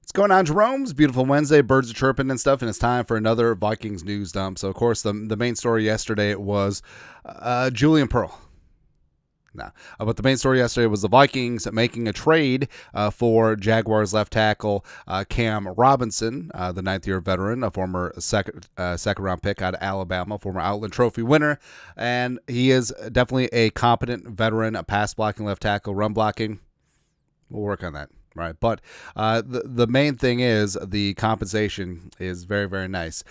What's going on, Jerome's beautiful Wednesday? Birds are chirping and stuff, and it's time for another Vikings news dump. So, of course, the main story yesterday was Julian Pearl. But the main story yesterday was the Vikings making a trade for Jaguars left tackle Cam Robinson, the ninth-year veteran, a former second-round pick out of Alabama, former Outland Trophy winner, and he is definitely a competent veteran, a pass-blocking left tackle, run blocking. We'll work on that. Right, but the main thing is the compensation is very, very nice.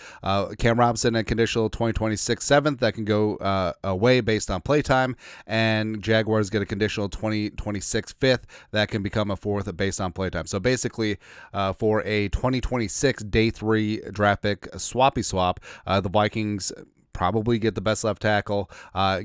Cam Robinson, a conditional 2026 seventh that can go away based on playtime, and Jaguars get a conditional 2026 fifth that can become a fourth based on playtime. So basically, for a 2026 day 3 draft pick swappy swap, the Vikings probably get the best left tackle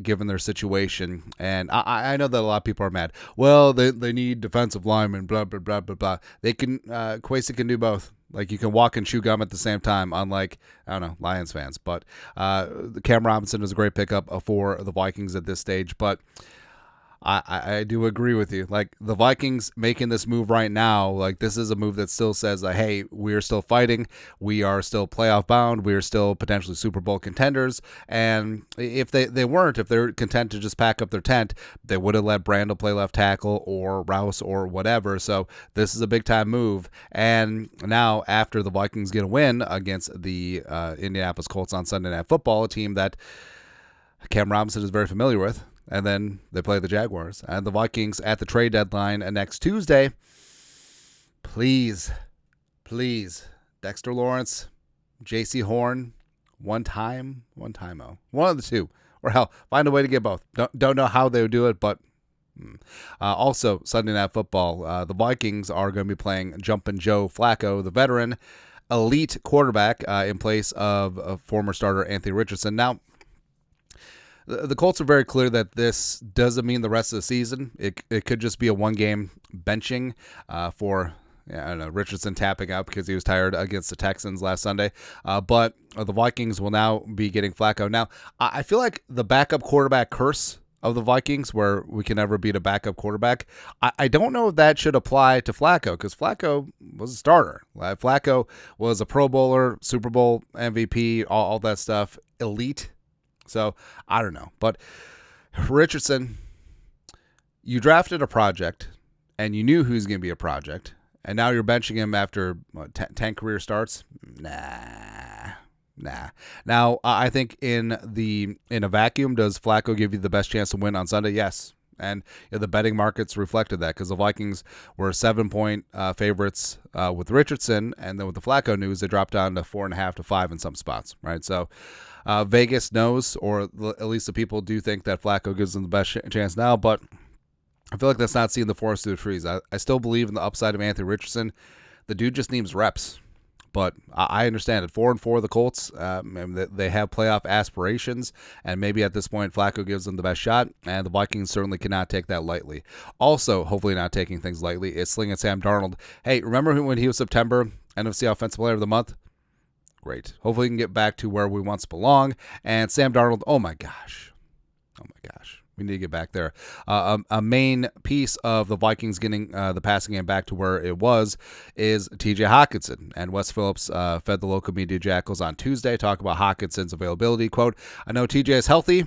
given their situation. And I know that a lot of people are mad. Well, they need defensive linemen, blah, blah, blah, blah, blah. They can, Kwesi can do both. Like, you can walk and chew gum at the same time, unlike, I don't know, Lions fans. But Cam Robinson was a great pickup for the Vikings at this stage. But I do agree with you. Like, the Vikings making this move right now, like, this is a move that still says, like, hey, we are still fighting. We are still playoff bound. We are still potentially Super Bowl contenders. And if they weren't, if they're content to just pack up their tent, they would have let Brandel play left tackle or Rouse or whatever. So this is a big-time move. And now, after the Vikings get a win against the Indianapolis Colts on Sunday Night Football, a team that Cam Robinson is very familiar with, and then they play the Jaguars. And the Vikings at the trade deadline next Tuesday. Please, Dexter Lawrence, J.C. Horn, one time-o. One of the two. Or hell, find a way to get both. Don't know how they would do it, but also, Sunday Night Football, the Vikings are going to be playing Jumpin' Joe Flacco, the veteran, elite quarterback in place of former starter Anthony Richardson. Now, the Colts are very clear that this doesn't mean the rest of the season. It could just be a one-game benching for, I don't know, Richardson tapping out because he was tired against the Texans last Sunday. But the Vikings will now be getting Flacco. Now, I feel like the backup quarterback curse of the Vikings, where we can never beat a backup quarterback, I don't know if that should apply to Flacco, because Flacco was a starter. Flacco was a Pro Bowler, Super Bowl MVP, all that stuff, elite. So, I don't know. But Richardson, you drafted a project, and you knew who's going to be a project, and now you're benching him after 10 career starts? Nah. Now, I think in a vacuum, does Flacco give you the best chance to win on Sunday? Yes. And the betting markets reflected that, because the Vikings were 7-point favorites with Richardson, and then with the Flacco news, they dropped down to 4.5 to 5 in some spots, right? So Vegas knows, or at least the people do think that Flacco gives them the best chance now, but I feel like that's not seeing the forest through the trees. I still believe in the upside of Anthony Richardson. The dude just needs reps. But I understand it. 4-4 the Colts. They have playoff aspirations, and maybe at this point Flacco gives them the best shot, and the Vikings certainly cannot take that lightly. Also, hopefully not taking things lightly, is slinging Sam Darnold. Hey, remember when he was September NFC Offensive Player of the Month? Great. Hopefully he can get back to where we once belong. And Sam Darnold, oh my gosh. We need to get back there. A main piece of the Vikings getting the passing game back to where it was is TJ Hockenson. And Wes Phillips fed the local media jackals on Tuesday, talk about Hockenson's availability. Quote, I know TJ is healthy,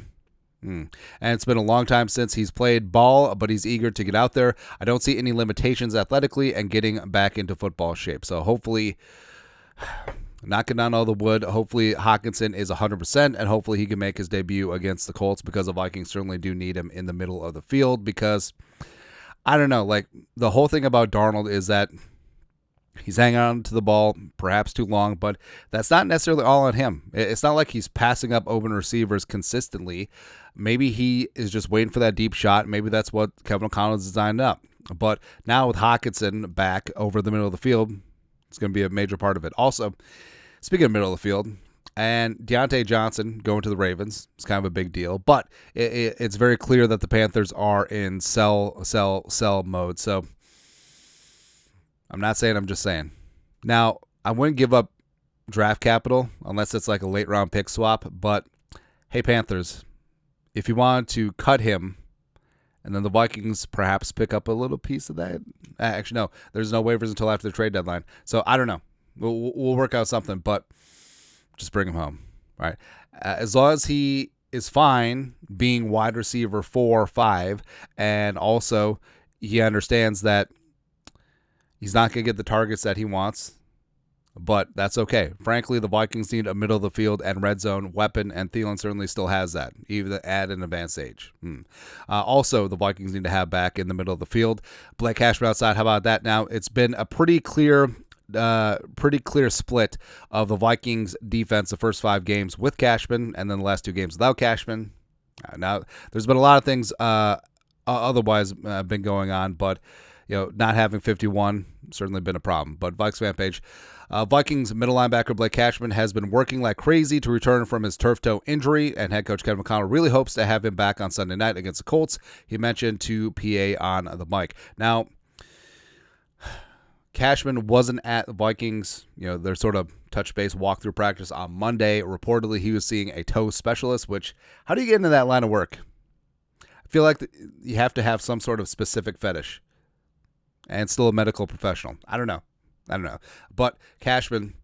and it's been a long time since he's played ball, but he's eager to get out there. I don't see any limitations athletically and getting back into football shape. So hopefully, knocking down all the wood, hopefully Hockenson is 100%, and hopefully he can make his debut against the Colts, because the Vikings certainly do need him in the middle of the field. Because, I don't know, like, the whole thing about Darnold is that he's hanging on to the ball perhaps too long, but that's not necessarily all on him. It's not like he's passing up open receivers consistently. Maybe he is just waiting for that deep shot. Maybe that's what Kevin O'Connell designed up. But now with Hockenson back over the middle of the field, it's going to be a major part of it. Also, speaking of middle of the field, and Deontay Johnson going to the Ravens, it's kind of a big deal. But it's very clear that the Panthers are in sell mode. So I'm not saying, I'm just saying. Now, I wouldn't give up draft capital unless it's like a late round pick swap. But hey, Panthers, if you wanted to cut him and then the Vikings perhaps pick up a little piece of that. Actually, no, there's no waivers until after the trade deadline. So I don't know. We'll work out something, but just bring him home. All right. As long as he is fine being wide receiver 4 or 5, and also he understands that he's not going to get the targets that he wants, but that's okay. Frankly, the Vikings need a middle of the field and red zone weapon, and Thielen certainly still has that, even at an advanced age. Also, the Vikings need to have back in the middle of the field Blake Cashman outside. How about that? Now, it's been a pretty clear split of the Vikings defense the first 5 games with Cashman, and then the last 2 games without Cashman. Now, there's been a lot of things otherwise been going on, but not having 51 certainly been a problem. But Vikes fan page, Vikings middle linebacker Blake Cashman has been working like crazy to return from his turf toe injury, and head coach Kevin McConnell really hopes to have him back on Sunday night against the Colts. He mentioned to PA on the mic. Now, Cashman wasn't at the Vikings, their sort of touch base walkthrough practice on Monday. Reportedly, he was seeing a toe specialist, which, how do you get into that line of work? I feel like you have to have some sort of specific fetish and still a medical professional. I don't know. But Cashman,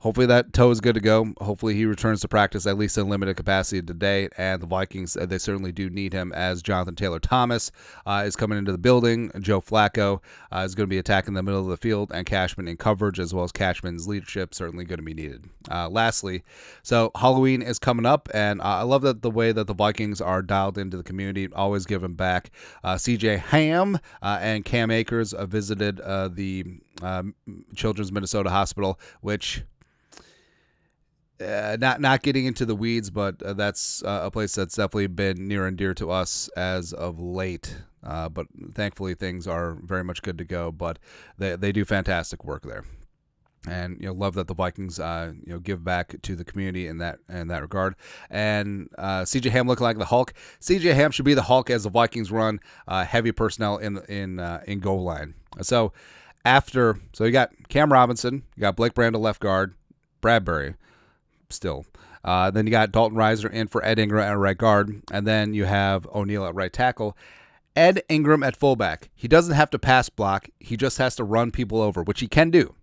hopefully that toe is good to go. Hopefully he returns to practice at least in limited capacity today. And the Vikings, they certainly do need him, as Jonathan Taylor-Thomas is coming into the building. Joe Flacco is going to be attacking the middle of the field, and Cashman in coverage, as well as Cashman's leadership, certainly going to be needed. Lastly, so Halloween is coming up, and I love that the way that the Vikings are dialed into the community, always giving back. CJ Ham and Cam Akers visited the Children's Minnesota Hospital, which... not getting into the weeds, but that's a place that's definitely been near and dear to us as of late. But thankfully, things are very much good to go. But they do fantastic work there, and love that the Vikings give back to the community in that regard. And CJ Ham looking like the Hulk. CJ Ham should be the Hulk as the Vikings run heavy personnel in goal line. So you got Cam Robinson, you got Blake Brandel left guard, Bradbury. Still. Then you got Dalton Risner in for Ed Ingram at right guard, and then you have O'Neal at right tackle. Ed Ingram at fullback. He doesn't have to pass block. He just has to run people over, which he can do.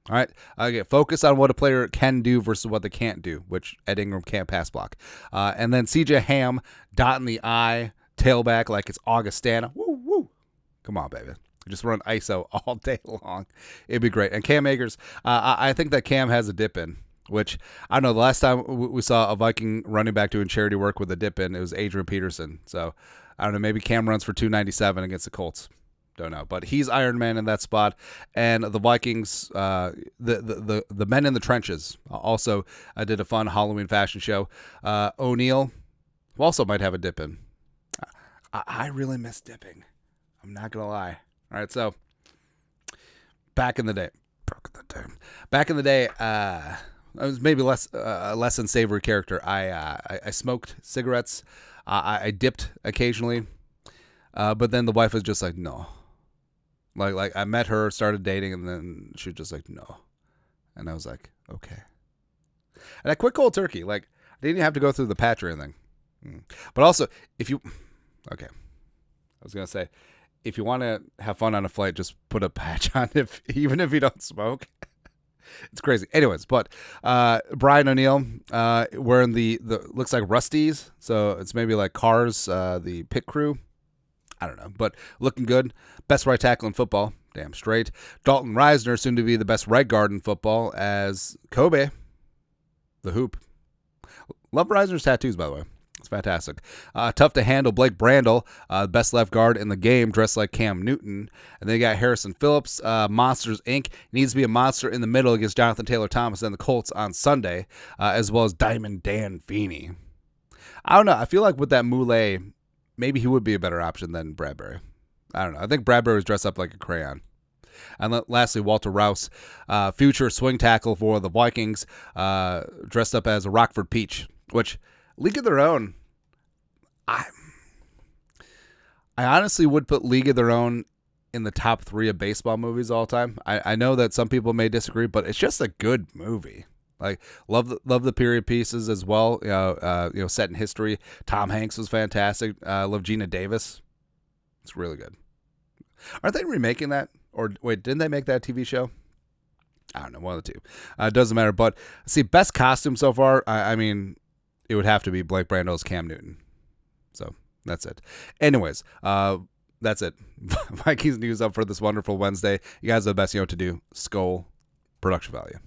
All right? Okay, focus on what a player can do versus what they can't do, which Ed Ingram can't pass block. And then CJ Ham, dot in the I, tailback like it's Augustana. Woo, woo. Come on, baby. Just run ISO all day long. It'd be great. And Cam Akers, I think that Cam has a dip in. Which, I don't know, the last time we saw a Viking running back doing charity work with a dip in, it was Adrian Peterson. So, I don't know, maybe Cam runs for 297 against the Colts. Don't know. But he's Iron Man in that spot. And the Vikings, the men in the trenches, also did a fun Halloween fashion show. O'Neal also might have a dip in. I really miss dipping. I'm not going to lie. All right, so, back in the day, I was maybe less than savory character. I smoked cigarettes. I dipped occasionally, but then the wife was just like, no. Like I met her, started dating, and then she was just like, no. And I was like, okay. And I quit cold turkey. Like, I didn't even have to go through the patch or anything. But also, I was gonna say, if you want to have fun on a flight, just put a patch on, even if you don't smoke. It's crazy. Anyways, but Brian O'Neal wearing the looks like Rusties, so it's maybe like Cars, the pit crew. I don't know, but looking good. Best right tackle in football, damn straight. Dalton Risner, soon to be the best right guard in football, as Kobe, the hoop. Love Risner's tattoos, by the way. It's fantastic. Tough to handle Blake Brandel, best left guard in the game, dressed like Cam Newton. And then you got Harrison Phillips, Monsters Inc. Needs to be a monster in the middle against Jonathan Taylor-Thomas and the Colts on Sunday, as well as Diamond Dan Feeney. I don't know. I feel like with that Moulet, maybe he would be a better option than Bradbury. I don't know. I think Bradbury was dressed up like a crayon. And lastly, Walter Rouse, future swing tackle for the Vikings, dressed up as a Rockford Peach, which... League of Their Own, I honestly would put League of Their Own in the top 3 of baseball movies all time. I know that some people may disagree, but it's just a good movie. Like, love the period pieces as well. Set in history. Tom Hanks was fantastic. Love Gina Davis. It's really good. Aren't they remaking that? Or wait, didn't they make that TV show? I don't know, one of the two. It doesn't matter. But see, best costume so far, I mean, it would have to be Blake Brando's Cam Newton. So that's it. Anyways, that's it. Vikings news up for this wonderful Wednesday. You guys are the best. You know what to do. Skol. Production value.